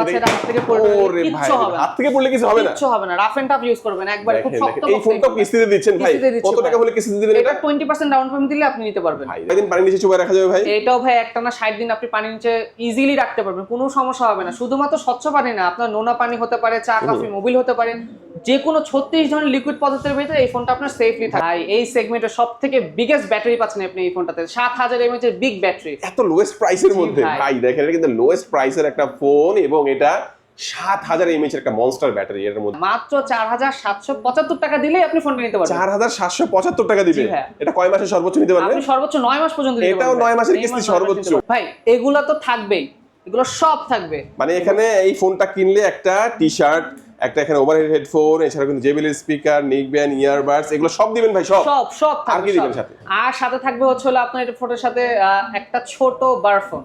আছে হাত থেকে পড়লে কিচ্ছু হবে না। হাত থেকে পড়লে কিছু হবে না, কিচ্ছু হবে না। রাফ এন্ড টাফ ইউজ করবেন একবার, খুব শক্ত। এই ফোনটা কিস্তিতে দিচ্ছেন ভাই? কত টাকা হলে কিস্তিতে দিবেন এটা? 20% ডাউন পেমেন্ট দিলে আপনি নিতে পারবেন। ভাই কয়দিন পানি নিচে চুবাই রাখা যাবে ভাই? এটাও ভাই একটানা 60 দিন আপনি পানি নিচে ইজিলি রাখতে পারবেন, কোনো সমস্যা হবে না। শুধুমাত্র স্বচ্ছ পানি না, আপনার নোনা পানি হতে পারে, চা কফি মোবিল হতে পারে, যে কোনো 36 ধরনের লিকুইড পদার্থের ভিতরে এই ফোনটা আপনার সেফলি থাকে। ভাই এই সেগমেন্টের সবথেকে বিগেস্ট ব্যাটারি পাচ্ছেন আপনি এই ফোনটাতে, 7000 mAh এর বিগ ব্যাটারি, এত লোয়েস্ট প্রাইসের মধ্যে। ভাই দেখেন এটা কিন্তু লোয়েস্ট প্রাইসের একটা ফোন এবং এটা 7000 mAh এর একটা মনস্টার ব্যাটারি। এর মধ্যে মাত্র 4775 টাকা দিলেই আপনি ফোনটা নিতে পারবেন। 4775 টাকা দিবেন। এটা কয় মাসের সর্বোচ্চ নিতে পারবেন? আপনি সর্বোচ্চ 9 মাস পর্যন্ত নিতে পারবেন। এটাও 9 মাসের কিস্তি সর্বোচ্চ। ভাই এগুলা তো থাকবেই, এগুলো সব থাকবে। মানে এখানে এই ফোনটা কিনলে একটা টি-শার্ট, একটা এখানে ওভারহেড হেডফোন, এছাড়া কিন্তু JBL স্পিকার, নেকব্যান্ড, ইয়ারবাডস, এগুলো সব দিবেন ভাই? সব থাকবে। আর কি দিবেন সাথে? আর সাথে থাকবে হচ্ছে হলো আপনার এই ফোনের সাথে একটা ছোট বারফোন।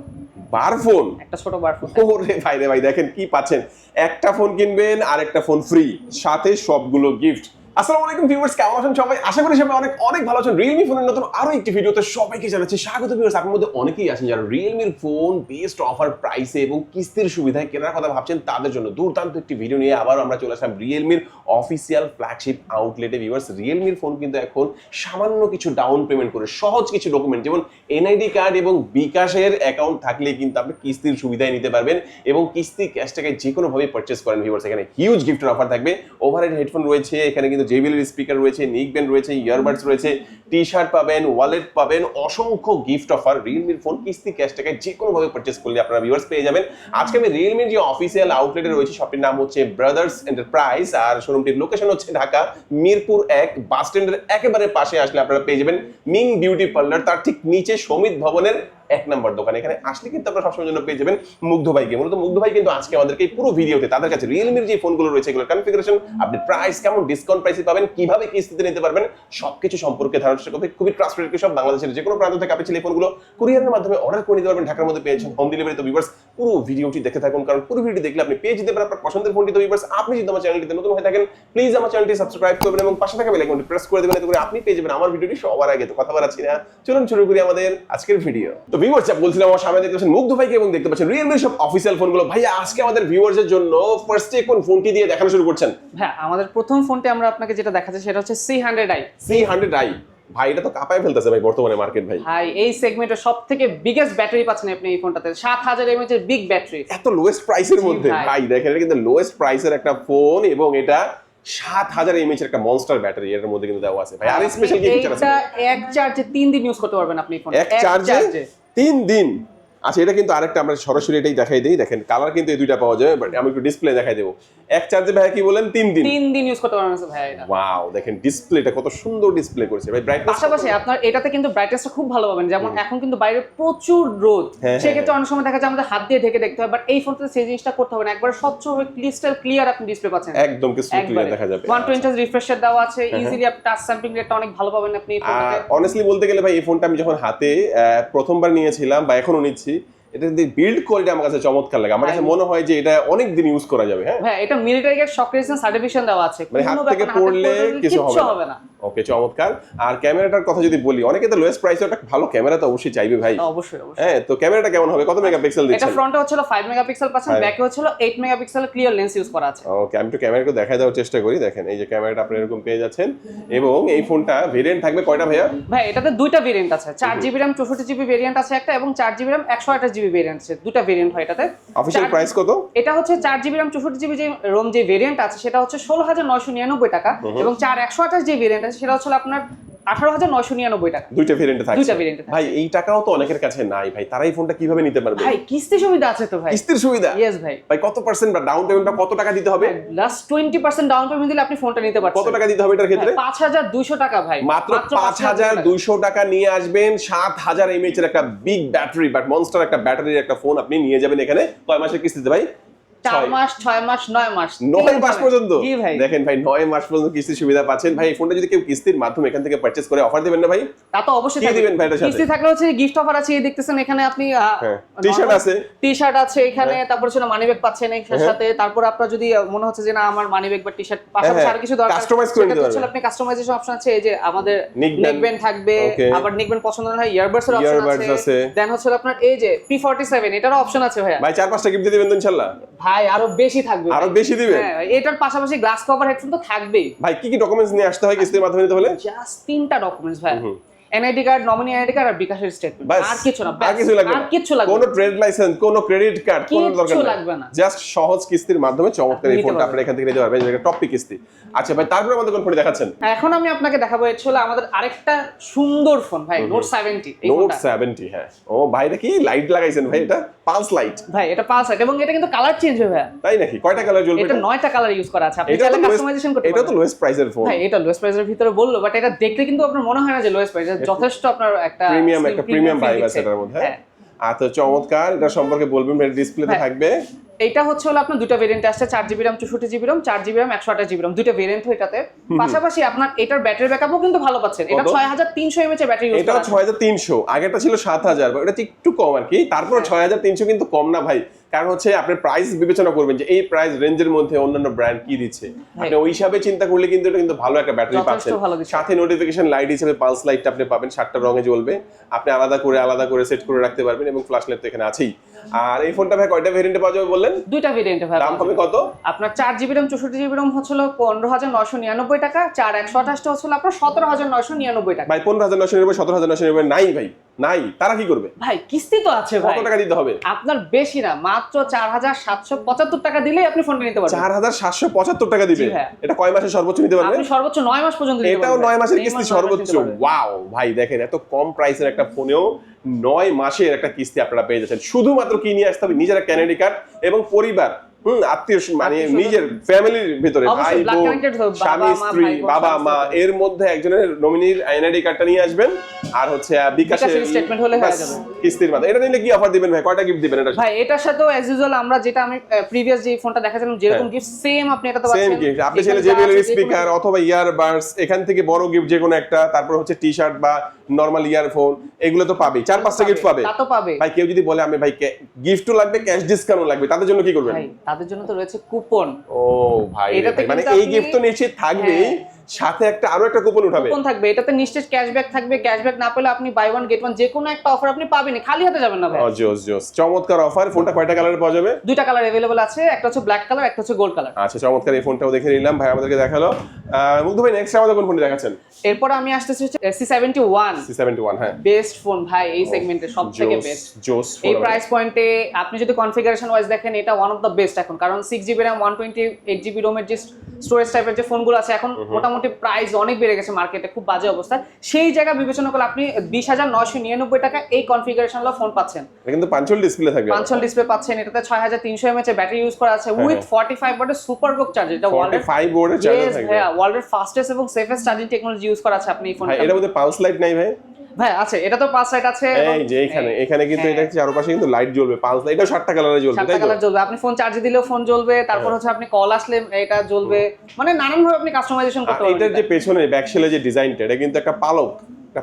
বারফোন? একটা ছোট বারফোন। ওরে ভাই রে ভাই, দেখেন কি পাচ্ছেন, একটা ফোন কিনবেন আর একটা ফোন ফ্রি, সাথে সবগুলো গিফট। আসসালামু আলাইকুম ভিউয়ার্স, কেমন আছেন সবাই? আশা করি সবাই অনেক অনেক ভালো আছেন। Realme ফোনের নতুন আরো একটি ভিডিওতে সবাইকে জানাচ্ছি স্বাগত। ভিউয়ার্স, আপনাদের মধ্যে অনেকেই আছেন যারা Realme ফোন বেস্ট অফার প্রাইসে এবং কিস্তির সুবিধায় কেনার কথা ভাবছেন, তাদের জন্য দুর্দান্ত একটি ভিডিও নিয়ে আবার আমরা চলে আসলাম Realme অফিসিয়াল ফ্ল্যাগশিপ আউটলেটে। ভিউয়ার্স, Realme ফোন কিন্তু এখন সামান্য কিছু ডাউন পেমেন্ট করে সহজ কিছু ডকুমেন্ট যেমন NID কার্ড এবং বিকাশের অ্যাকাউন্ট থাকলে কিন্তু আপনি কিস্তির সুবিধায় নিতে পারবেন এবং কিস্তি ক্যাশ টাকায় যে কোনো ভাবে পারচেজ করেন। ভিউয়ার্স, এখানে হিউজ গিফটের অফার থাকবে। ওভারহেড হেডফোন রয়েছে, এখানে কিন্তু JBL স্পিকার রয়েছে, নেকব্যান্ড রয়েছে, ইয়ারবাডস রয়েছে, টি-শার্ট পাবেন, ওয়ালেট পাবেন, অসংখ্য গিফট অফার। Realme ফোন কিস্তি ক্যাশ টাকায় যে কোনো ভাবে পারচেজ করলে আপনারা ভিউয়ার্স পেয়ে যাবেন। আজকে আমি Realme যে অফিসিয়াল আউটলেটে রয়েছে, শপটির নাম হচ্ছে ব্রাদার্স এন্টারপ্রাইজ আর শোরুমটির লোকেশন হচ্ছে ঢাকা মিরপুর 1 বাস স্ট্যান্ডের একেবারে পাশে আসলে আপনারা পেয়ে যাবেন মিং বিউটি পার্লার, তার ঠিক নিচে সমিত ভবনের 1 নম্বর দোকান। এখানে আসলে কিন্তু আপনারা সবসময় জন্য পেয়ে যাবেন মুগ্ধ ভাইকে। মূলত মুগ্ধ ভাই কিন্তু আজকে আমাদেরকে এই পুরো ভিডিওতে তাদের কাছে Realme যে ফোনগুলো রয়েছে এগুলোর কনফিগারেশন, আপনি প্রাইস কেমন, ডিসকাউন্ট প্রাইসে পাবেন, কিভাবে কিস্তিতে নিতে পারবেন, সবকিছু সম্পর্কে ধারণা করতে খুবই ট্রাস্টেড সব বাংলাদেশের যে কোনো প্রান্ত থেকে আপনি এই ফোনগুলো কুরিয়ারের মাধ্যমে অর্ডার করে নিতে পারবেন। ঢাকার মধ্যে পেয়েছেন হোম ডেলিভারি। তো ভিউয়ার্স, পুরো ভিডিওটি দেখতে থাকুন, কারণ পুরো ভিডিওটি দেখলে আপনি পেয়ে যেতে পারেন আপনার পছন্দের ফোনটি। তো ভিউয়ার্স, আপনি যদি আমার চ্যানেলটিতে নতুন হয়ে থাকেন প্লিজ আমার চ্যানেলটি সাবস্ক্রাইব করবেন এবং পাশে থাকা বেল আইকনটি প্রেস করে দেবেন, এতে করে আপনি পেয়ে যাবেন আমার ভিডিওটি সবার আগে। তো কথা বাড়াচ্ছি না, চলুন শুরু করি আমাদের আজকের ভিডিও। তো ভিউয়ার্স, বলছিলাম আমার সামনে দেখতে পাচ্ছেন মুগ্ধ ভাইকে এবং দেখতে পাচ্ছেন Realme সব অফিসিয়াল ফোনগুলো। ভাইয়া আজকে আমাদের ভিউয়ার্সের জন্য ফার্স্টে কোন ফোনটি দিয়ে দেখানো শুরু করছেন? হ্যাঁ, আমাদের প্রথম ফোনটি আমরা আপনাকে যেটা দেখাচ্ছি সেটা হচ্ছে C100i। C100i ভাই, এটা তো কাঁপায় ফেলতেছে ভাই বর্তমানে মার্কেট। ভাই এই সেগমেন্টের সবথেকে বিগেস্ট ব্যাটারি পাচ্ছেন আপনি এই ফোনটাতে, 7000 mAh এর বিগ ব্যাটারি, এত লোয়েস্ট প্রাইসের মধ্যে। ভাই দেখেন এটা কিন্তু লোয়েস্ট প্রাইসের একটা ফোন এবং এটা 7000 mAh এর একটা মনস্টার ব্যাটারি এর মধ্যে কিন্তু দেওয়া আছে। ভাই আর স্পেশাল কি ফিচার আছে? এটা এক চার্জে 3 দিন ইউজ করতে পারবেন আপনি এই ফোন। এক চার্জে 3 দিন? আচ্ছা, এটা কিন্তু আরেকটা আমরা সরাসরি এটাই দেখাই দেই। দেখেন কালার কিন্তু এই দুইটা পাওয়া যাবে, বাট আমি একটু ডিসপ্লে দেখাই দেব। এক চার্জে ভাই কি বলেন 3 দিন? 3 দিন ইউজ করতে পারবেন ভাই এটা। ওয়াও, দেখেন ডিসপ্লেটা কত সুন্দর ডিসপ্লে করেছে ভাই। ব্রাইটনেস পাশাপাশি আপনার এটাতে কিন্তু ব্রাইটনেসটা খুব ভালো পাবেন। যেমন এখন কিন্তু বাইরে প্রচুর রোদ, সেক্ষেত্রে অনেক সময় দেখা যায় আমাদের হাত দিয়ে ঢেকে দেখতে হয়, বাট এই ফোনটাতে সেই জিনিসটা করতে হবে না। একবার স্বচ্ছ হয়ে ক্রিস্টাল ক্লিয়ার আপনি ডিসপ্লে পাচ্ছেন, একদম ক্রিস্টাল ক্লিয়ার দেখা যাবে। 120 রিফ্রেশ রেট দেওয়া আছে, ইজিলি আপনি টাচ স্যাম্পলিং রেটটা অনেক ভালো পাবেন আপনি এই ফোনটাতে। অনেস্টলি বলতে গেলে ভাই এই ফোনটা আমি যখন হাতে প্রথমবার নিয়েছিলাম বা এখনো নিচ্ছি, এটা বিল্ড কোয়ালিটি আমার কাছে চমৎকার লাগে। আমার কাছে মনে হয় যে এটা অনেক দিন ইউজ করা যাবে। হ্যাঁ, এটা মিলিটারি গ্রেড শক রেজিস্ট্যান্ট সার্টিফিকেশন দেওয়া আছে, মানে হাত থেকে পড়লে কিছু হবে না। ওকে, চমৎকার। আর ক্যামেরাটার কথা যদি বলি, অনেকে তো লোয়েস্ট প্রাইসে একটা ভালো ক্যামেরা তো অবশ্যই চাইবে ভাই। অবশ্যই। হ্যাঁ, তো ক্যামেরাটা কেমন হবে, কত মেগাপিক্সেল দিচ্ছেন? এটা ফ্রন্টে হচ্ছে 5 মেগাপিক্সেল পাচ্ছেন, ব্যাকে হচ্ছে 8 মেগাপিক্সেল ক্লিয়ার লেন্স ইউজ করা আছে। ওকে, আমি একটু ক্যামেরাটা দেখাই দেওয়ার চেষ্টা করি। দেখেন এই যে ক্যামেরাটা আপনি এরকম পেয়ে যাচ্ছেন এবং এই ফোনটা ভেরিয়েন্ট থাকবে কয়টা ভাইয়া? ভাই এটাতে দুইটা ভেরিয়েন্ট আছে, 4GB RAM 64GB ভেরিয়েন্ট আছে একটা, এবং 4GB RAM 128GB ভেরিয়েন্ট আছে। দুটো ভেরিয়েন্ট হয় এটাতে। অফিশিয়াল প্রাইস কত? এটা হচ্ছে 4GB RAM 64GB যে রোম যে ভেরিয়েন্ট আছে সেটা হচ্ছে 16999 টাকা, এবং 128 যে ভেরিয়েন্ট আছে সেটা হচ্ছে আপনার 18999 টাকা। দুইটা ভেরিয়েন্ট থাকছে। দুইটা ভেরিয়েন্ট ভাই এই টাকাও তো অনেকের কাছে নাই ভাই, তারা এই ফোনটা কিভাবে নিতে পারবে? ভাই কিস্তি সুবিধা আছে তো ভাই। কিস্তির সুবিধা? ইয়েস ভাই। ভাই কত পার্সেন্ট বা ডাউন পেমেন্টটা কত টাকা দিতে হবে? লাস্ট 20% ডাউন পেমেন্ট দিলে আপনি ফোনটা নিতে পারবেন। কত টাকা দিতে হবে এটার ক্ষেত্রে? 5200 টাকা ভাই। মাত্র 5200 টাকা নিয়ে আসবেন, 7000 mAh এর একটা বিগ ব্যাটারি, বাট মনস্টার একটা ব্যাটারির একটা ফোন আপনি নিয়ে যাবেন এখানে। কয় মাসের কিস্তিতে ভাই? 4 মাস, 6 মাস, 9 মাস। 9 মাস পর্যন্ত? জি ভাই। দেখেন ভাই 9 মাস পর্যন্ত কিস্তির সুবিধা পাচ্ছেন। ভাই এই ফোনটা যদি কেউ কিস্তির মাধ্যমে এখান থেকে পারচেজ করে অফার দিবেন না ভাই? তা তো অবশ্যই কি দিবেন ভাই এটার সাথে? কিস্তি থাকলে হচ্ছে গিফট অফার আছে, এই দেখতেছেন এখানে আপনি টি-শার্ট আছে, টি-শার্ট আছে এখানে, তারপর হচ্ছে মানিব্যাগ পাচ্ছেন এর সাথে। তারপর আপনার যদি মনে হচ্ছে যে না আমার মানিব্যাগ বা টি-শার্ট পাশাপাশি আর কিছু দরকার, কাস্টমাইজ করে নিতে পারবেন। আপনি কাস্টমাইজেশন অপশন আছে। এই যে আমাদের নেকব্যান্ড থাকবে, আবার নেকব্যান্ড পছন্দ না হয় ইয়ারবাডস এর অপশন আছে। দেন হচ্ছে আপনার এই যে P47 এটারও অপশন আছে ভাইয়া। ভাই 4-5টা গিফট দিয়ে দিবেন তো ইনশাআল্লাহ? ভাই আরো বেশি থাকবে, আরো বেশি দিবে? হ্যাঁ, এটার পাশাপাশি গ্লাস কভার হেডফোন তো থাকবেই। ভাই কি কি ডকুমেন্টস নিয়ে আসতে হয় কিস্তির মাধ্যমে নিতে হলে? জাস্ট 3টা ডকুমেন্টস ভাই, NID card, nominee ID card আর বিকাশের স্টেটমেন্ট, আর কিছু না, আর কিছু লাগবে না, আর কিছু লাগবে কোনো ট্রেড লাইসেন্স, কোনো ক্রেডিট কার্ড, কোনো দরকার কিচ্ছু নেই, লাগবে না। জাস্ট সহজ কিস্তির মাধ্যমে চমৎকার এই নিতে ফোনটা পারবেন। আপনারা এখান থেকে নিতে পারবেন, যেটা টপ কিস্তি। আচ্ছা ভাই, তারপরে আমাদের কোন ফোন দেখাচ্ছেন? এখন আমি আপনাকে দেখাবো হচ্ছে হলো আমাদের আরেকটা সুন্দর ফোন ভাই, নোট 70। এই নোট ফোনটা 70, হ্যাঁ। ও ভাই, এটা কি লাইট লাগাইছেন ভাই? এটা পালস লাইট ভাই, এটা পালস লাইট এবং এটা কিন্তু কালার চেঞ্জ হবে ভাই। তাই নাকি? কয়টা কালার জ্বলবে এটা 9টা কালার ইউজ করা আছে, আপনি এটা চাইলে তো কাস্টমাইজেশন করতে এটা তো পারবেন। লোয়েস্ট প্রাইসের ফোন ভাই এটা লোয়েস্ট প্রাইসের ভিতরে বললো, বাট এটা দেখলে কিন্তু আপনার মনে হয় না যে লোয়েস্ট প্রাইস, যথেষ্ট আপনার একটা প্রিমিয়াম ভাইব আছে এটার মধ্যে। আচ্ছা চমৎকার, এটা সম্পর্কে বলবেন, ডিসপ্লেতে হ্যাঁ। থাকবে। এইটা হচ্ছে হলো আপনার দুটো ভেরিয়েন্ট আসছে, 4GB RAM 64GB RAM, 4GB RAM 128GB RAM, দুটো ভেরিয়েন্ট এটাতে। পাশাপাশি আপনার এটার ব্যাটারি ব্যাকআপও কিন্তু ভালো পাচ্ছেন। এটা 6300 mAh এর ব্যাটারি ইউজ এটা করা আছে। 6300, আগেরটা ছিল 7000, এটা একটু কম আর কি। তারপর 6300 কিন্তু কম না ভাই, কারণ হচ্ছে আপনি প্রাইস বিবেচনা করবেন যে এই প্রাইস রেঞ্জের মধ্যে অন্যান্য ব্র্যান্ড কি দিচ্ছে, আপনি ওই হিসাবে চিন্তা করলে কিন্তু এটা কিন্তু ভালো একটা ব্যাটারি পাচ্ছেন। সাথে নোটিফিকেশন লাইট হিসেবে পালস লাইটটা আপনি পাবেন, 7টা রঙে জ্বলবে, আপনি আলাদা করে সেট করে রাখতে পারবেন, এবং ফ্ল্যাশ লাইট তো এখানে আছেই। আর এই ফোনটা ভাই কয়টা ভেরিয়েন্টে পাওয়া যাবে বললেন? দুইটা ভেরিয়েন্টে ভাই। দাম হবে কত? আপনার 4GB RAM 64GB RAM হচ্ছিল 15999 টাকা, 4128 টা হচ্ছিল আপনার 17999 টাকা। ভাই 15999, 17999 নাই ভাই, নাই। তারা কি করবে ভাই কিস্তি তো আছে ভাই। কত টাকা দিতে হবে? আপনার বেশি না, মাত্র 4775 টাকা দিলেই আপনি ফোনটা নিতে পারবেন। 4775 টাকা দিবে? এটা কয় মাসে সর্বোচ্চ নিতে পারবে? আপনি সর্বোচ্চ 9 মাস পর্যন্ত নিতে পারবেন। এটাও 9 মাসের কিস্তি সর্বোচ্চ। ওয়াও ভাই, দেখেন এত কম প্রাইসের একটা ফোনেও 9 মাসের একটা কিস্তি আপনারা পেয়ে যাচ্ছেন। শুধুমাত্র কি নিয়ে আসতে হবে? নিজের ক্যানেডি কার্ড এবং পরিবার, আত্মীয়, মানে নিজের ফ্যামিলির ভিতরে ভাই বোন, স্বামী স্ত্রী, বাবা মা, এর মধ্যে একজনের নমিনির এনআইডি কার্ডটা নিয়ে আসবেন, আর হচ্ছে বিকাশের স্টেটমেন্ট হলে হয়ে যাবে কিস্তির মাধ্যমে। এটা নিলে কি অফার দিবেন ভাই? কয়টা গিফট দিবেন এটা? ভাই এটার সাথেও অ্যাজ ইউজুয়াল আমরা যেটা আমি প্রিভিয়াস যে ফোনটা দেখাছিলাম যেরকম গিফট সেম আপনি এটাতে পাচ্ছেন। সেম গিফট, আপনি চাইলে JBL এর স্পিকার অথবা ইয়ারবাডস, এখান থেকে বড় গিফট যে কোনো একটা, তারপর হচ্ছে টি-শার্ট বা নরমাল ইয়ারফোন, এগুলো তো পাবেই, 4-5টা গিফট পাবে। তা তো পাবে ভাই কেউ যদি বলে আমি ভাই গিফটও লাগবে, ক্যাশ ডিসকাউন্ট লাগবে, তাদের জন্য কি করবেন? ভাই তাদের জন্য তো রয়েছে কুপন। ও ভাই, এটাতে মানে কিন্তু এই গিফট তো নিশ্চিত থাকবেই, সাথে আরো একটা কুপন উঠাবে। কুপন থাকবে, এটাতে নিশ্চিত ক্যাশব্যাক থাকবে। ক্যাশব্যাক না পেলে আপনি বাই ওয়ান গেট ওয়ান যে কোনো একটা অফার আপনি পাবেনই, খালি হাতে যাবেন না ভাই। জোস জোস, চমৎকার অফার। ফোনটা কয়টা কালারে পাওয়া যাবে? দুইটা কালার अवेलेबल আছে, একটা হচ্ছে ব্ল্যাক কালার, একটা হচ্ছে গোল্ড কালার। আচ্ছা চমৎকার, এই ফোনটাও দেখে নিলাম, ভাই আমাদেরকে দেখালো। মুগ্ধ ভাই নেক্সট আমাদের কোন ফোনটি দেখাচ্ছেন? এরপর আমি আসতেছি হচ্ছে C71। হ্যাঁ, বেস্ট ফোন ভাই এই সেগমেন্টের সবথেকে বেস্ট। জোস এই প্রাইস পয়েন্টে আপনি যদি কনফিগারেশন ওয়াইজ দেখেন এটা ওয়ান অফ দ্য বেস্ট এখন, কারণ 6GB RAM 128GB ROM এর যে স্টোরেজ টাইপের যে ফোনগুলো আছে এখন মোটামুটি প্রাইস অনেক বেড়ে গেছে মার্কেটে, খুব বাজে অবস্থা। সেই জায়গা বিবেচনা করলে আপনি 20,999 টাকা এই কনফিগারেশনগুলো ফোন পাচ্ছেন। কিন্তু পাঞ্চল ডিসপ্লে থাকবে, পাঞ্চল ডিসপ্লে পাচ্ছেন। এটাতে 6300 mAh ব্যাটারি ইউজ করা আছে উইথ 45 ওয়াটের সুপারবুক চার্জার, এটা 45 ওয়াটের চার্জার থাকবে। হ্যাঁ, ওয়ার্ল্ডের ফাস্টেস্ট এবং সেফেস্ট চার্জিং টেকনোলজি ইউজ করা আছে আপনি এই ফোনটা। ভাই এর মধ্যে পালস লাইট নাই ভাই? ভাই আছে, এটা তো পাঁচ লাইট আছে। এই যে এখানে কিন্তু এটা চারপাশে কিন্তু লাইট জ্বলবে, পালস লাইট, এটাও 7টা কালারে জ্বলবে, তাই তো? 7টা কালার জ্বলবে, আপনি ফোন চার্জ দিলেও ফোন জ্বলবে, তারপর হচ্ছে আপনি কল আসলে এটা জ্বলবে, মানে নানান ভাবে আপনি কাস্টমাইজেশন করতে পারবেন। এটার যে পেছনে ব্যাকশেলে যে ডিজাইনটা, এটা কিন্তু একটা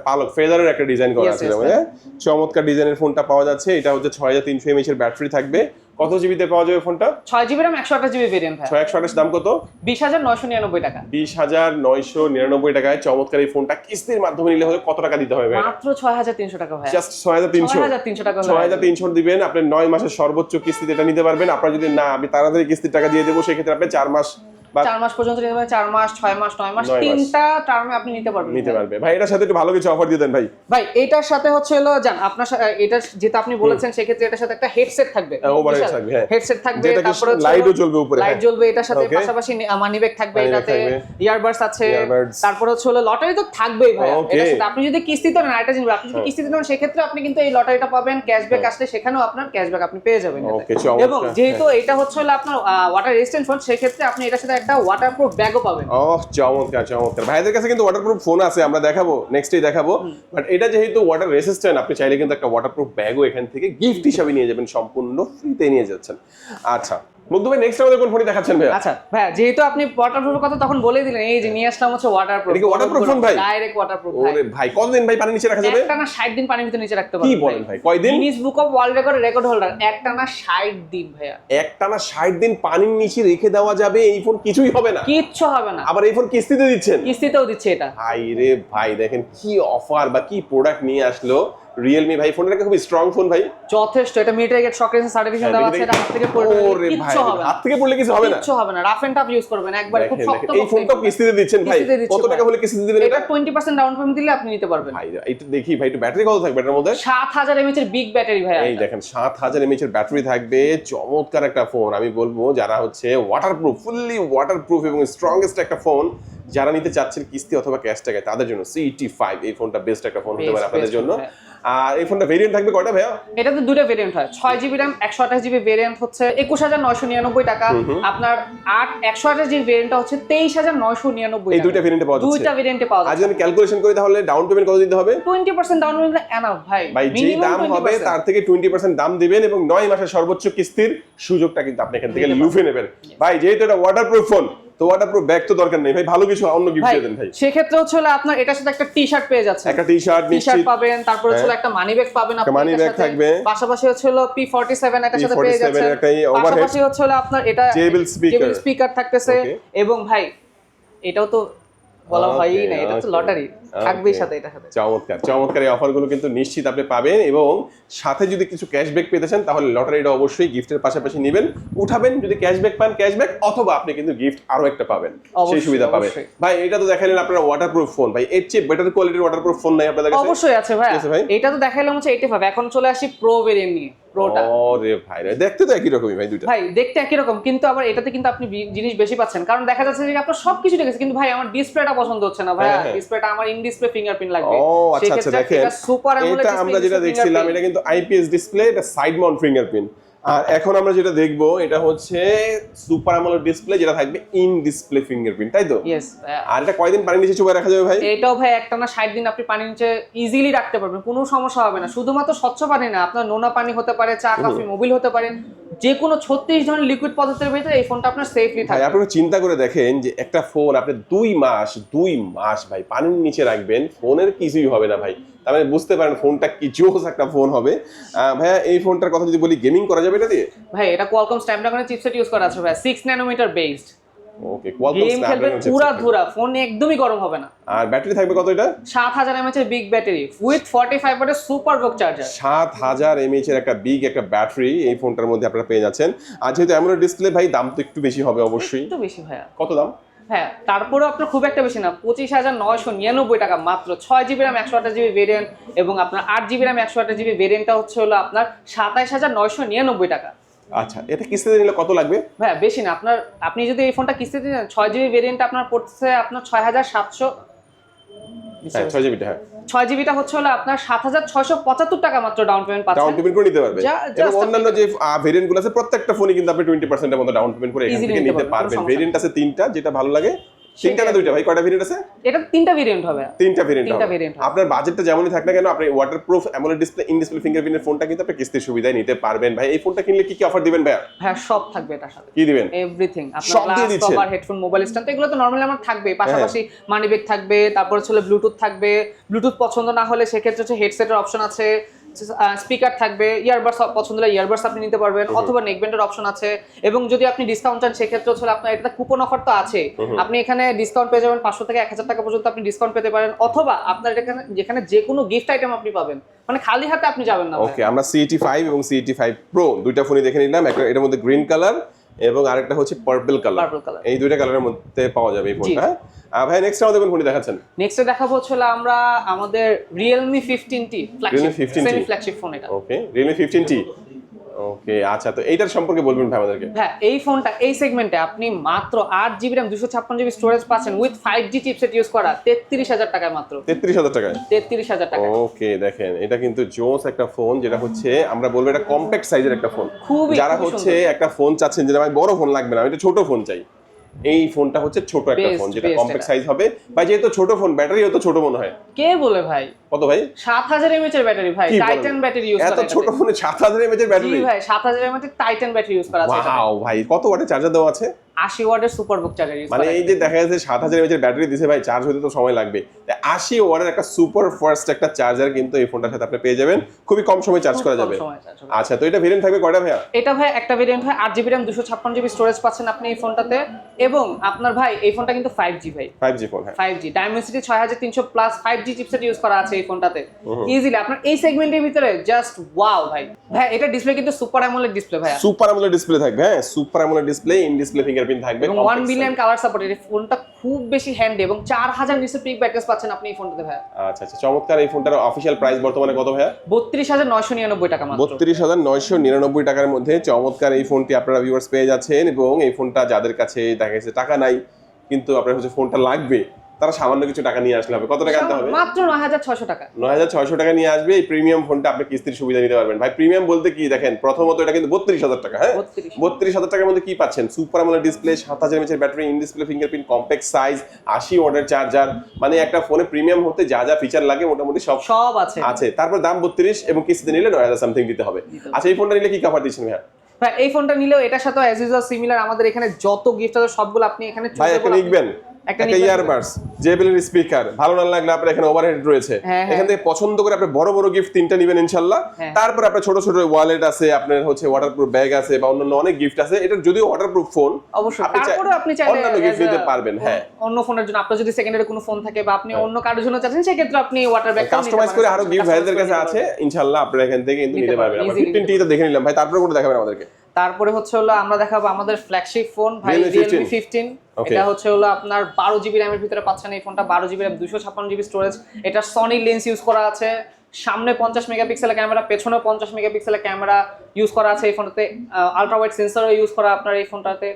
পালক ফেদারের একটা ডিজাইন করা আছে, মানে চমৎকার ডিজাইনের ফোনটা পাওয়া যাচ্ছে। এটা হচ্ছে 6300 mAh এর ব্যাটারি থাকবে। কত জিবিতে পাওয়া যাবে ফোনটা? 6GB RAM 128GB ভেরিয়েন্ট ভাই। 628 দাম কত? 20,999 টাকা। 20,999 টাকায় চমৎকার এই ফোনটা কিস্তির মাধ্যমে নিলে হলে কত টাকা দিতে হবে ভাই? মাত্র 6,300 টাকা ভাই। জাস্ট 6,300 টাকা। 6,300 দিবেন, আপনি 9 মাসের সর্বোচ্চ কিস্তিতে এটা নিতে পারবেন। আপনার যদি না, আমি তাড়াতাড়ি কিস্তির টাকা দিয়ে দেবো, সেক্ষেত্রে আপনি 4 মাস 4 মাস পর্যন্ত নিতে পারবেন, 4 মাস 6 মাস 9 মাস, তিনটা টার্মে আপনি নিতে পারবেন। ভাই এটার সাথে একটু ভালো কিছু অফার দিয়ে দেন ভাই। ভাই এটার সাথে হচ্ছে হলো জান আপনার এটা যেটা আপনি বলেছেন সেক্ষেত্রে এটার সাথে একটা হেডসেট থাকবে, ওভারহেড থাকবে, হ্যাঁ হেডসেট থাকবে, তারপরে লাইটও জ্বলবে উপরে, লাইট জ্বলবে এটার সাথে, পাশাপাশি মানি ব্যাগ থাকবে, এটাতে ইয়ারবাডস আছে, তারপর হচ্ছে হলো লটারি তো থাকবেই ভাই এটার সাথে। আপনি যদি কিস্তিতে নেন, এটা জিনিস আপনি যদি কিস্তিতে নেন সেক্ষেত্রে আপনি কিন্তু এই লটারিটা পাবেন, ক্যাশব্যাক আসলে সেখানেও আপনার ক্যাশব্যাক আপনি পেয়ে যাবেন। এবং যেহেতু এটা হচ্ছে হলো আপনার ওয়াটার রেজিস্ট্যান্ট ফোন, সেক্ষেত্রে আপনি এটার সাথে একটা ওয়াটারপ্রুফ ব্যাগও পাবেন। চমৎকার চমৎকার। ভাইদের কাছে কিন্তু ওয়াটারপ্রুফ ফোন আছে, আমরা দেখাবো নেক্সটেই দেখাবো, বাট এটা যেহেতু ওয়াটার রেসিস্ট্যান্ট, আপনি চাইলে কিন্তু একটা ওয়াটারপ্রুফ ব্যাগও এখান থেকে গিফট হিসেবে নিয়ে যাবেন, সম্পূর্ণ ফ্রিতে নিয়ে যাচ্ছেন। আচ্ছা মুগ্ধ ভাই নেক্সট আমাদের কোন ফোনটি দেখাচ্ছেন ভাই? আচ্ছা ভাই যেহেতু আপনি ওয়াটারপ্রুফের কথা তখন বলেই দিলেন, এই যে নিয়ে আসলাম হচ্ছে ওয়াটারপ্রুফ। এটা কি ওয়াটারপ্রুফ ফোন ভাই? ডাইরেক্ট ওয়াটারপ্রুফ ভাই। ওরে ভাই কতদিন ভাই পানি নিচে রাখা যাবে? একটানা 60 দিন পানির ভিতরে নিচে রাখতে পারবেন। কি বলেন ভাই, কয়দিন? Guinness book of world record holder, একটানা 60 দিন ভাইয়া। একটানা 60 দিন পানির নিচে রেখে দেওয়া যাবে, এই ফোন কিছুই হবে না? কিচ্ছু হবে না। আবার এই ফোন কিস্তিতে দিচ্ছেন? কিস্তিতেও দিচ্ছে এটা। ভাই রে ভাই, দেখেন কি অফার বা কি প্রোডাক্ট নিয়ে আসলো, রিয়েলমি ভাই ফোনটা খুব স্ট্রং ফোন ভাই, যথেষ্ট। এটা মিলিটারি গেট শক রেঞ্জ সার্টিফিকেশন দেওয়া আছে, এটা হাত থেকে পড়লে কিচ্ছু হবে না, হাত থেকে পড়লে কিছু হবে না, কিচ্ছু হবে না। রাফ এন্ড টাফ ইউজ করবেন একবার, খুব শক্ত। এই ফোনটা কিস্তিতে দিচ্ছেন ভাই? কত টাকা হলে কিস্তিতে দিবেন এটা? 20% ডাউন পেমেন্ট দিলে আপনি নিতে পারবেন ভাই। এটা দেখি ভাই, একটু ব্যাটারি কত থাকবে এটার মধ্যে? 7000 mAh এর বিগ ব্যাটারি ভাই। এই দেখেন 7000 mAh এর ব্যাটারি থাকবে, চমৎকার একটা ফোন। আমি বলবো যারা হচ্ছে ওয়াটারপ্রুফ, ফুললি ওয়াটারপ্রুফ এবং স্ট্রংগেস্ট একটা ফোন যারা নিতে চাচ্ছেন কিস্তি অথবা ক্যাশ টাকায়, তাদের জন্য CT5 এই ফোনটা বেস্ট একটা ফোন হতে পারে আপনাদের জন্য। আর এই ফোনটা ভেরিয়েন্ট থাকবে কয়টা ভাইয়া? এটাতে দুটো ভেরিয়েন্ট হয়, 6GB RAM 128GB ভেরিয়েন্ট হচ্ছে 21999 টাকা। আপনার 128GB ভেরিয়েন্টটা হচ্ছে 23999 এই দুইটা ভেরিয়েন্টে পাওয়া যাচ্ছে, দুইটা ভেরিয়েন্টে পাওয়া যাচ্ছে। আজ আমি ক্যালকুলেশন করি তাহলে ডাউন পেমেন্ট কত দিতে হবে? 20% ডাউন পেমেন্ট এনাফ ভাই। ভাই যে দাম হবে তার থেকে 20% দাম দিবেন এবং 9 মাসের সর্বোচ্চ কিস্তির সুযোগটা কিন্তু আপনি এখান থেকে লুফে নেবেন ভাই। যেহেতু এটা ওয়াটারপ্রুফ ফোন, তো ওয়াটারপ্রুফ ব্যাগ তো দরকার নেই ভাই, ভালো কিছু অন্য গিফট দিয়ে দেন ভাই। সেক্ষেত্রে হচ্ছে আপনার এটার সাথে একটা টি-শার্ট পেয়ে যাচ্ছে, একটা টি-শার্ট নিশ্চিত পাবেন, তারপর হচ্ছে একটা মানি ব্যাগ পাবেন আপনি, মানি ব্যাগ থাকবে, পাশাপাশি হচ্ছে P47 এটার সাথে পেয়ে যাচ্ছে, পাশাপাশি হচ্ছে আপনার এটা জেবল স্পিকার থাকতেছে। এবং ভাই এটাও তো বলা হয়ই না, এটা তো লটারি থাকবেই সাথে, এটা সাথে চমৎকার চমৎকার এই অফারগুলো কিন্তু নিশ্চিত আপনি পাবেন। এবং সাথে যদি কিছু ক্যাশব্যাক পেতে চান তাহলে লটারিটা অবশ্যই গিফটের পাশাপাশি নেবেন, উঠাবেন। যদি ক্যাশব্যাক পান ক্যাশব্যাক, অথবা আপনি কিন্তু গিফট আরো একটা পাবেন, সেই সুবিধা পাবেন ভাই। এটা তো দেখালেন আপনারা ওয়াটারপ্রুফ ফোন, ভাই এর চেয়ে বেটার কোয়ালিটির ওয়াটারপ্রুফ ফোন নাই আপনাদের কাছে? অবশ্যই আছে ভাই। এটা তো দেখাইলাম হচ্ছে 85, এখন চলে আসি প্রো ভেরিয়েন্ট নিয়ে। প্রোটা ওরে ভাই, দেখতে তো একই রকমই ভাই, দুইটা ভাই দেখতে একই রকম, কিন্তু আবার এটাতে কিন্তু আপনি জিনিস বেশি পাচ্ছেন, কারণ দেখা যাচ্ছে যে আপনার সবকিছু ঠিক আছে, কিন্তু ভাই আমার ডিসপ্লেটা পছন্দ হচ্ছে না ভাই। ডিসপ্লেটা আমার ইন ডিসপ্লে ফিঙ্গারপ্রিন্ট লাগবে। ও আচ্ছা আচ্ছা, দেখেন এটা আমরা যেটা দেখছিলাম এটা কিন্তু আইপিএস ডিসপ্লে, এটা সাইড মাউন্ট ফিঙ্গারপ্রিন্ট। আর এখন আমরা যেটা দেখবো এটা হচ্ছে সুপার অ্যামোলেড ডিসপ্লে, যেটা থাকবে ইন ডিসপ্লে ফিঙ্গারপ্রিন্ট, তাই তো? ইয়েস। আর এটা কয়দিন পানির নিচে চুবাই রাখা যাবে ভাই? এটাও ভাই একটানা 60 দিন আপনি পানির নিচে ইজিলি রাখতে পারবেন, কোনো সমস্যা হবে না। শুধুমাত্র স্বচ্ছ পানি না, আপনার নোনা পানি হতে পারে, চা কফি মোবিল হতে পারে, যে কোনো 36 ধরনের লিকুইড পদার্থের ভিতরে এই ফোনটা আপনার সেফলি থাকবে। ভাই আপনারা চিন্তা করে দেখেন যে একটা ফোন আপনি 2 মাস ভাই পানির নিচে রাখবেন, ফোনের কিছুই হবে না ভাই। তার মানে বুঝতে পারেন ফোনটা কি জোস একটা ফোন হবে। ভাইয়া এই ফোনটার কথা যদি বলি, গেমিং করা যাবে এটা দিয়ে? ভাই এটা কোয়ালকম স্ন্যাপড্রাগনের চিপসেট ইউজ করা আছে ভাই, 6 ন্যানোমিটার বেসড। ওকে, কোয়ালকম স্ন্যাপড্রাগন চিপসেট, পুরা ধুরা ফোন একদমই গরম হবে না। আর ব্যাটারি থাকবে কত এটা? 7000 mAh এর বিগ ব্যাটারি উইথ 45 ওয়াটের সুপার ভোক চার্জার। 7000 mAh এর একটা বিগ একটা ব্যাটারি এই ফোনটার মধ্যে আপনারা পেয়ে যাচ্ছেন। আর যেহেতু অ্যামোলেড ডিসপ্লে ভাই, দাম তো একটু বেশি হবে অবশ্যই। একটু বেশি ভাইয়া। কত দাম? হ্যাঁ তারপরেও আপনার খুব একটা বেশি না, 25999 টাকা মাত্র। 6GB RAM 128GB ভেরিয়েন্ট এবং আপনার 8GB RAM 128GB ভেরিয়েন্টটা হচ্ছে আপনার 27999 টাকা। আচ্ছা, এটা কিস্তিতে নিলে কত লাগবে? হ্যাঁ বেশি না, আপনি যদি এই ফোনটা কিস্তিতে নেন 6GB ভেরিয়েন্ট আপনার পড়ছে আপনার 6700। 6GB, হ্যাঁ 6GBটা হচ্ছে আপনার 7675 টাকা মাত্র ডাউন পেমেন্ট পাচ্ছেন। ডাউন পেমেন্ট করে নিতে পারবে। এবং অন্যান্য যে ভেরিয়েন্ট গুলো আছে প্রত্যেকটা ফোনে কিন্তু আপনি 20% এর মতো ডাউন পেমেন্ট করে এখান থেকে নিতে পারবেন। ভেরিয়েন্ট আছে 3টা, যেটা ভালো লাগে। 3টা না 2টা ভাই? কয়টা ভেরিয়েন্ট আছে? এটা 3টা ভেরিয়েন্ট হবে। 3টা ভেরিয়েন্ট হবে। আপনার বাজেটটা যেমনই থাক না কেন, আপনি waterproof AMOLED display, in display ফিঙ্গারপ্রিন্টের ফোনটা কিন্তু আপনি কিস্তির সুবিধায় নিতে পারবেন ভাই। এই ফোনটা কিনলে কি কি অফার দিবেন ভাই? হ্যাঁ সব থাকবে এটার সাথে। কি দিবেন? এভরিথিং। আপনার glass cover, headphone, mobile stand, তো এগুলো তো নরমালি আমার থাকবে। পাশাপাশি মানি ব্যাগ থাকবে, তারপর হচ্ছে ব্লুটুথ থাকবে। ব্লুটুথ পছন্দ না হলে সেক্ষেত্রে হচ্ছে হেডসেটের অপশন আছে, স্পিকার থাকবে, ইয়ারবাডস পছন্দ হলে ইয়ারবাডস আপনি নিতে পারবেন, অথবা নেকব্যান্ডের অপশন আছে। এবং যদি আপনি ডিসকাউন্ট চান সেক্ষেত্রে হচ্ছে আপনার এটাতে কুপন অফার তো আছে, আপনি এখানে ডিসকাউন্ট পেয়ে যাবেন 500 থেকে 1000 টাকা পর্যন্ত আপনি ডিসকাউন্ট পেতে পারেন। অথবা আপনার যেখানে যে কোনো গিফট আইটেম আপনি পাবেন, মানে খালি হাতে আপনি যাবেন না। ওকে, আমরা CT5 এবং CT5 Pro দুইটা ফোনই দেখে নিলাম। একটা এর মধ্যে গ্রিন কালার এবং আরেকটা হচ্ছে পার্পল কালার। এই দুইটা কালারের মধ্যে পাওয়া যাবে এই ফোনটা। ভাই নেক্সট আমাদের কোন ফোনটি দেখাচ্ছেন? নেক্সট দেখাবো হচ্ছে আমরা আমাদের Realme 15T ফ্ল্যাগশিপ ফোন এটা। ওকে, Realme 15T। ওকে আচ্ছা, তো এইটার সম্পর্কে বলবেন ভাই আমাদেরকে। হ্যাঁ এই ফোনটা এই সেগমেন্টে আপনি মাত্র 8GB RAM 256GB স্টোরেজ পাচ্ছেন উইথ 5G চিপসেট ইউজ করা 33000 টাকায় মাত্র। 33000 টাকায়? 33000 টাকা। ওকে দেখেন, এটা কিন্তু জোস একটা ফোন, যেটা হচ্ছে আমরা বলবো এটা কম্প্যাক্ট সাইজের একটা ফোন। যারা হচ্ছে একটা ফোন চাচ্ছেন যে ভাই বড় ফোন লাগবে না, আমি একটা ছোট ফোন চাই, এই ফোনটা হচ্ছে ছোট একটা ফোন, যেটা কম্প্যাক্ট সাইজ হবে। ভাই যেহেতু ছোট ফোন, ব্যাটারিও তো ছোট মনে হয়। কে বলে ভাই? কত ভাই? 7000 mAh এর ব্যাটারি ভাই, টাইটান ব্যাটারি ইউজ করা। এত ছোট ফোনে 7000 mAh এর ব্যাটারি? জি ভাই, 7000 mAh এর টাইটান ব্যাটারি ইউজ করা আছে। ওয়াও ভাই, কত ওয়াটের চার্জার দেওয়া আছে? 80 ওয়াটের সুপারবুক চার্জার ইউজ মানে করা এই যে দেখা যাচ্ছে 7000 mAh ব্যাটারি দিছে ভাই, চার্জ হতে তো সময় লাগবে। 80 ওয়াটের একটা সুপার ফাস্ট একটা চার্জার কিন্তু এই ফোনটার সাথে আপনি পেয়ে যাবেন, খুবই কম সময় চার্জ করা যাবে। আচ্ছা, তো এটা ভেরিয়েন্ট থাকবে কয়টা ভাইয়া? এটা ভাই একটা ভেরিয়েন্ট হয় 8GB RAM 256GB স্টোরেজ পাচ্ছেন আপনি এই ফোনটাতে, এবং আপনার ভাই এই ফোনটা কিন্তু 5G ভাই, 5G ফোন। হ্যাঁ, 5G Dimensity 6300 plus 5G chipset use করা আছে এই ফোনটাতে ইজিলি আপনার এই সেগমেন্টের ভিতরে। জাস্ট ওয়াও ভাই। ভাই এটা ডিসপ্লে কিন্তু সুপার অ্যামোলেড ডিসপ্লে ভাই, সুপার অ্যামোলেড ডিসপ্লে থাকবে। হ্যাঁ, super AMOLED display, in display fingerprint থাকবে এবং 1 বিলিয়ন কালার সাপোর্ট। এই ফোনটা খুব বেশি হ্যান্ডি এবং 4000 নিচে পিক ব্যাটারি পাচ্ছেন আপনি এই ফোনটাতে ভাই। আচ্ছা আচ্ছা, চমৎকার। এই ফোনটার অফিশিয়াল প্রাইস বর্তমানে কত ভাইয়া? 32999 টাকা মাত্র। 32999 টাকার মধ্যে চমৎকার এই ফোনটি আপনারা ভিউয়ার্স পেয়ে যাচ্ছেন। এবং এই ফোনটা যাদের কাছে দেখা গেছে টাকা নাই কিন্তু আপনার হচ্ছে ফোনটা লাগবে, তারা সামান্য কিছু টাকা নিয়ে আসলে হবে। কত টাকা আনতে হবে? মাত্র 9600 টাকা। 9600 টাকা নিয়ে আসবে। এই প্রিমিয়াম ফোনটা আপনি কিস্তির সুবিধা নিতে পারবেন ভাই। প্রিমিয়াম বলতে কি দেখেন, প্রথমত এটা কিন্তু 32000 টাকা। হ্যাঁ, 32000 টাকার মধ্যে কি পাচ্ছেন? Super AMOLED display, 7000 mAh battery, in display fingerprint, compact size, 80 ওয়াটের চার্জার। মানে একটা ফোনে প্রিমিয়াম হতে যা যা ফিচার লাগে মোটামুটি সব আছে। তারপর দাম 32 এবং কিস্তিতে নিলে 9000 সামথিং দিতে হবে। আচ্ছা, এই ফোনটা নিলে কি কভার দিচ্ছেন ভাইয়া? ভাই এই ফোনটা নিলেও এটার সাথে অ্যাজ ইউজুয়াল সিমিলার আমাদের এখানে যত গিফট আছে সবগুলো আপনি এখানে ভাই একটা নিবেন, একটা ইয়ারবাডস, জেবিএল এর স্পিকার, ভালো না লাগলে আপনার এখানে ওভারহেড রয়েছে, এখান থেকে পছন্দ করে আপনি বড় বড় গিফট 3টা নেবেন ইনশাআল্লাহ। তারপর আপনার ছোট ছোট ওয়ালেট আছে, আপনার হচ্ছে ওয়াটারপ্রুফ ব্যাগ আছে বা অন্যান্য অনেক গিফট আছে। এটা যদিও ওয়াটারপ্রুফ ফোন, অবশ্যই তারপরে আপনি চাইলে অন্যান্য গিফট নিতে পারবেন। হ্যাঁ, অন্য ফোনের জন্য আপনার যদি সেকেন্ডারি কোনো ফোন থাকে বা আপনি অন্য কারোর জন্য চাচ্ছেন সেই ক্ষেত্রে আপনি ওয়াটার ব্যাগ কাস্টমাইজ করে আরো গিফট ভাইদের কাছে আছে ইনশাআল্লাহ, আপনারা এখান থেকে কিন্তু নিতে পারবেন। আমরা 15টি তো দেখে নিলাম ভাই, তারপরে কোনটা দেখাবেন আমাদেরকে? তারপরে হচ্ছে হলো আমরা দেখাবো আমাদের ফ্ল্যাগশিপ ফোন ভাই Realme 15। এটা হচ্ছে হলো আপনার 12GB RAM এর ভিতরে পাচ্ছেন এই ফোনটা, 12GB RAM 256GB স্টোরেজ। এটা সনি লেন্স ইউজ করা আছে, সামনে 50 মেগাপিক্সেলের ক্যামেরা, পেছনেও 50 মেগাপিক্সেলের ক্যামেরা ইউজ করা আছে এই ফোনটাতে। আলট্রা ওয়াইড সেন্সরও ইউজ করা আপনার এই ফোনটাতে।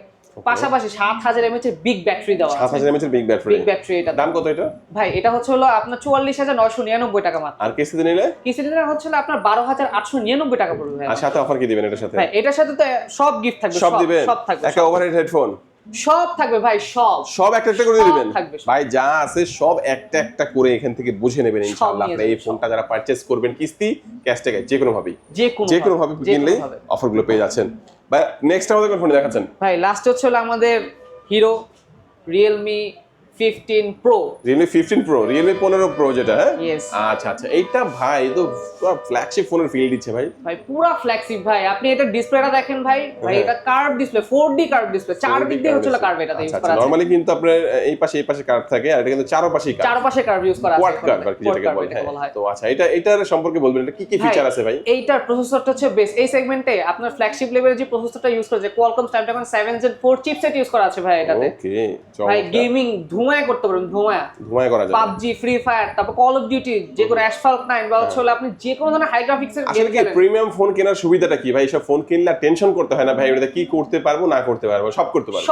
পাশাপাশি 7000 mAh এর বিগ ব্যাটারি দেওয়া আছে। 7000 mAh এর বিগ ব্যাটারি। এটা দাম কত এটা? ভাই এটা হচ্ছে হলো আপনার 44999 টাকা মাত্র। আর কিস্তিতে নিলে? কিস্তিতে নিলে হচ্ছে আপনার 12899 টাকা পড়বে ভাই। আর সাথে অফার কি দিবেন এটার সাথে? ভাই এটার সাথে তো সব গিফট থাকবে, সব থাকবে। একটা ওভারহেড হেডফোন সব থাকবে ভাই, সব একটা একটা করে দিবেন ভাই। যা আছে সব একটা একটা করে এখান থেকে বুঝে নেবেন ইনশাআল্লাহ। আপনি এই ফোনটা যারা পারচেজ করবেন কিস্তি, ক্যাশ টাকায়, যে কোনো ভাবে কিনলেই অফারগুলো পেয়ে যাচ্ছেন ভাই। নেক্সট আমাদের কোন ফোন দেখাচ্ছেন ভাই? লাস্ট হচ্ছে আমাদের hero Realme 15 Pro। Realme 15 Pro, Realme 15 Pro যেটা। হ্যাঁ, Yes। আচ্ছা আচ্ছা, এইটা ভাই তো পুরো ফ্ল্যাগশিপ ফোনের ফিল দিচ্ছে ভাই। ভাই পুরো ফ্ল্যাগশিপ ভাই। আপনি এটা ডিসপ্লেটা দেখেন ভাই, এটা curve display, 4D curve display, চার দিক দিয়ে হচ্ছে কার্ভ এটাতে ইউজ করা আছে। নরমালি কিন্তু আপনার এই পাশে কার্ভ থাকে, আর এটা কিন্তু চারপাশে কার্ভ ইউজ করা আছে। কোয়াড কার্ভ আর কি যেটাকে বলা হয়। তো আচ্ছা, এটার সম্পর্কে বলবেন, এটা কি কি ফিচার আছে ভাই? এইটার প্রসেসরটা হচ্ছে বেস। এই সেগমেন্টে আপনার ফ্ল্যাগশিপ লেভেলের যে প্রসেসরটা ইউজ করা যায় Qualcomm Snapdragon 7 Gen 4 chipset use করা আছে ভাই এটাতে। ওকে, ভাই গেমিং ধুমায় করতে পারবেন, ধুমায় করা যায়। PUBG, ফ্রি ফায়ার, তারপর কল অফ ডিউটি, যে কোনো অ্যাসফল্ট 9 বা হচ্ছে আপনি যে কোনো ধরনের হাই গ্রাফিক্সের গেম খেলেন। আসলে প্রিমিয়াম ফোন কেনার সুবিধাটা কি ভাই? সব ফোন কিনলে টেনশন করতে হয় না ভাই, এটা কি করতে পারবো না করতে পারবো, সব করতে পারবো।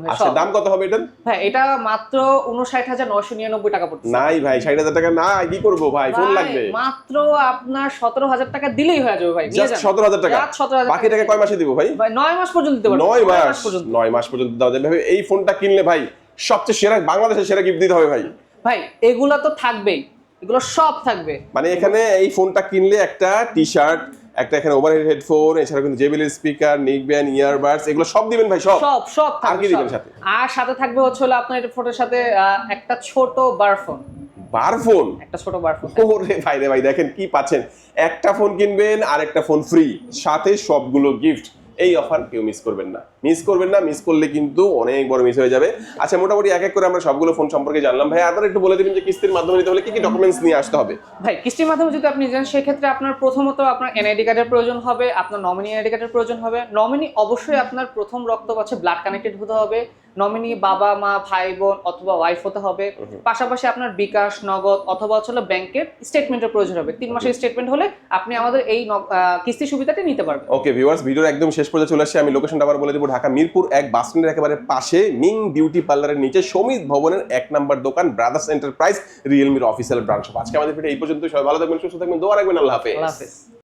ভাই। আচ্ছা, দাম কত হবে এটা? ভাই এটা মাত্র 59999 টাকা পড়ছে। নাই ভাই, 60000 টাকা না, কি করব ভাই, ফোন লাগবে। মাত্র আপনার 17000 টাকা দিলেই হয়ে যাবে ভাই। নিয়ে যান 17000 টাকা। বাকি টাকা কয় মাসে দিব ভাই? ভাই 9 মাস পর্যন্ত দিতে পারবো। 9 মাস পর্যন্ত দাও যাবে ভাই। এই ফোনটা কিনলে ভাই সবচেয়ে সেরা, বাংলাদেশের সেরা গিফট দিতে হবে ভাই। ভাই এগুলা তো থাকবেই, এগুলো সব থাকবে। মানে এখানে এই ফোনটা কিনলে একটা টি-শার্ট, একটা এখানে ওভারহেড হেডফোন, এছাড়া কিন্তু জেবিএল স্পিকার, নেকব্যান্ড, ইয়ারবাডস, এগুলো সব দিবেন ভাই। সব থাকবে। আর কি দিবেন সাথে? আর সাথে থাকবে হচ্ছে আপনার এটা ফোনের সাথে একটা ছোট বারফোন। একটা ছোট বারফোন। ওরে ভাই রে ভাই, দেখেন কি পাচ্ছেন। একটা ফোন কিনবেন আর একটা ফোন ফ্রি, সাথে সবগুলো গিফট। এই অফার কেউ মিস করবেন না, মিস করলে কিন্তু অনেক বড় মিস হয়ে যাবে। আচ্ছা, মোটামুটি এক এক করে আমরা সবগুলো ফোন সম্পর্কে জানলাম ভাই। আপনারা একটু বলে দিবেন যে কিস্তির মাধ্যমে নিতে হলে কি কি ডকুমেন্টস নিয়ে আসতে হবে? ভাই কিস্তির মাধ্যমে যদি আপনি যান সেক্ষেত্রে আপনার প্রথমত আপনার এনআইডি কার্ডের প্রয়োজন হবে, আপনার নমিনি এনআইডি কার্ডের প্রয়োজন হবে। নমিনি অবশ্যই আপনার প্রথম রক্ত আছে ব্লাড কানেক্টেড হতে হবে। নমিনি বাবা মা ভাই বোন অথবা ওয়াইফ হতে হবে। পাশাপাশি আপনার বিকাশ, নগদ অথবা হচ্ছে ব্যাংকের স্টেটমেন্টের প্রয়োজন হবে। 3 মাসের স্টেটমেন্ট হলে আপনি আমাদের এই কিস্তি সুবিধাটি নিতে পারবেন। ওকে ভিউয়ার্স, ভিডিওর একদম শেষ পর্যন্ত চলে আসছে। আমি লোকেশনটা আবার বলে দেব, ঢাকা মিরপুর 1 বাস স্ট্যান্ডের একেবারে পাশে মিং বিউটি পার্লারের নিচে সমিত ভবনের 1 নম্বর দোকান, ব্রাদার্স এন্টারপ্রাইজ, রিয়েলমির অফিসিয়াল ব্রাঞ্চ। আজকে আমাদের ভিডিও এই পর্যন্ত। সবাই ভালো থাকবেন, সুস্থ থাকবেন, দোয়া রাখবেন। আল্লাহ হাফেজ।